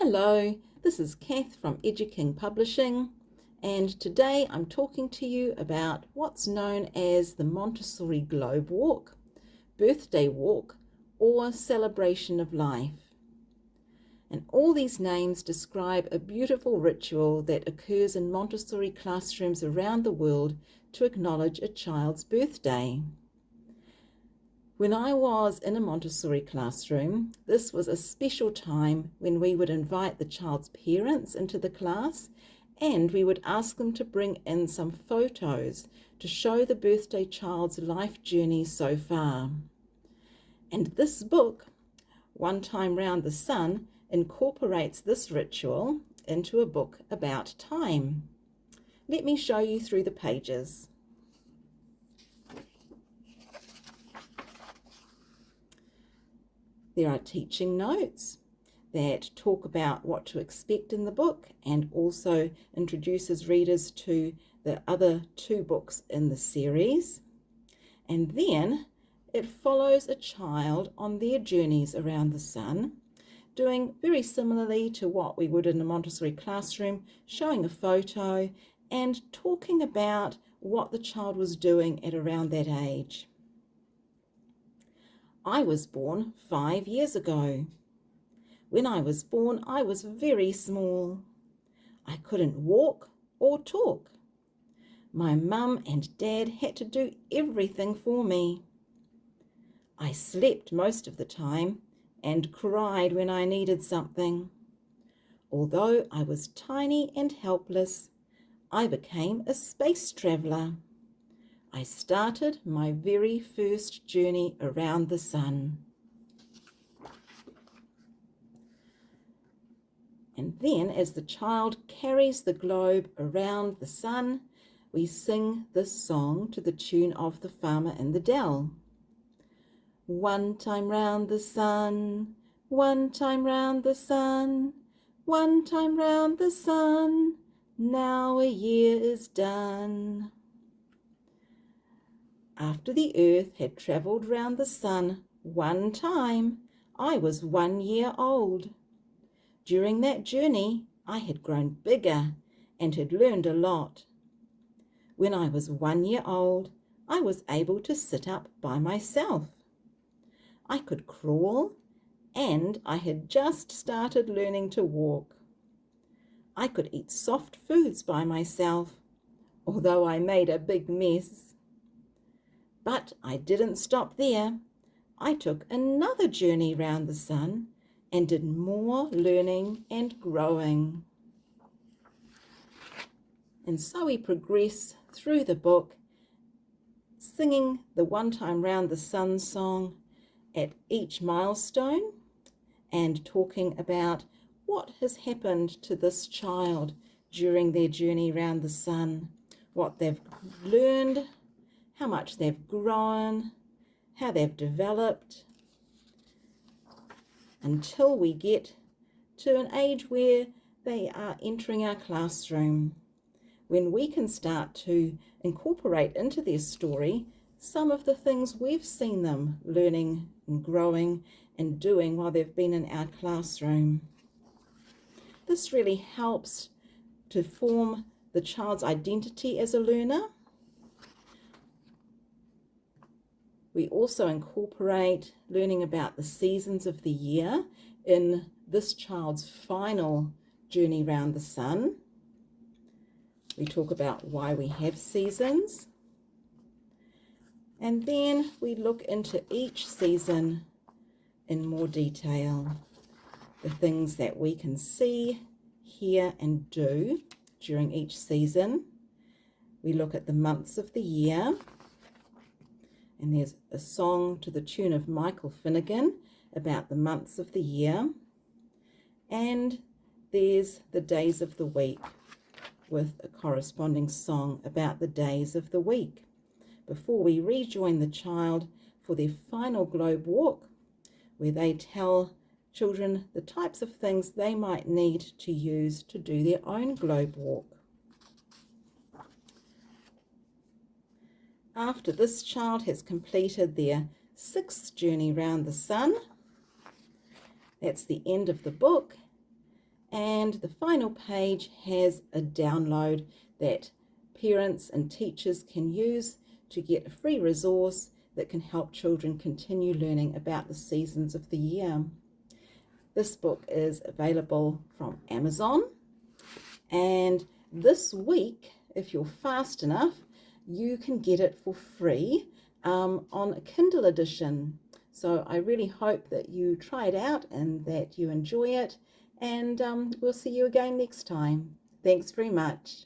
Hello, this is Kath from EduKing Publishing, and today I'm talking to you about what's known as the Montessori Globe Walk, Birthday Walk, or Celebration of Life. And all these names describe a beautiful ritual that occurs in Montessori classrooms around the world to acknowledge a child's birthday. When I was in a Montessori classroom, this was a special time when we would invite the child's parents into the class and we would ask them to bring in some photos to show the birthday child's life journey so far. And this book, One Time Round the Sun, incorporates this ritual into a book about time. Let me show you through the pages. There are teaching notes that talk about what to expect in the book and also introduces readers to the other two books in the series. And then it follows a child on their journeys around the sun, doing very similarly to what we would in a Montessori classroom, showing a photo and talking about what the child was doing at around that age. I was born 5 years ago. When I was born, I was very small. I couldn't walk or talk. My mum and dad had to do everything for me. I slept most of the time and cried when I needed something. Although I was tiny and helpless, I became a space traveller. I started my very first journey around the sun. And then as the child carries the globe around the sun, we sing this song to the tune of The Farmer in the Dell. One time round the sun, one time round the sun, one time round the sun, now a year is done. After the earth had travelled round the sun one time, I was 1 year old. During that journey, I had grown bigger and had learned a lot. When I was 1 year old, I was able to sit up by myself. I could crawl, and I had just started learning to walk. I could eat soft foods by myself, although I made a big mess. But I didn't stop there. I took another journey round the sun and did more learning and growing. And so we progress through the book, singing the One Time Round the Sun song at each milestone and talking about what has happened to this child during their journey round the sun, what they've learned, how much they've grown, how they've developed, until we get to an age where they are entering our classroom, when we can start to incorporate into their story some of the things we've seen them learning and growing and doing while they've been in our classroom. This really helps to form the child's identity as a learner. We also incorporate learning about the seasons of the year in this child's final journey round the sun. We talk about why we have seasons. And then we look into each season in more detail. The things that we can see, hear, and do during each season. We look at the months of the year. And there's a song to the tune of Michael Finnegan about the months of the year. And there's the days of the week with a corresponding song about the days of the week before we rejoin the child for their final globe walk, where they tell children the types of things they might need to use to do their own globe walk. After this child has completed their 6th journey round the sun, that's the end of the book, And the final page has a download that parents and teachers can use to get a free resource that can help children continue learning about the seasons of the year. This book is available from Amazon, and this week, if you're fast enough, you can get it for free on a Kindle edition. So I really hope that you try it out and that you enjoy it, and we'll see you again next time. Thanks very much.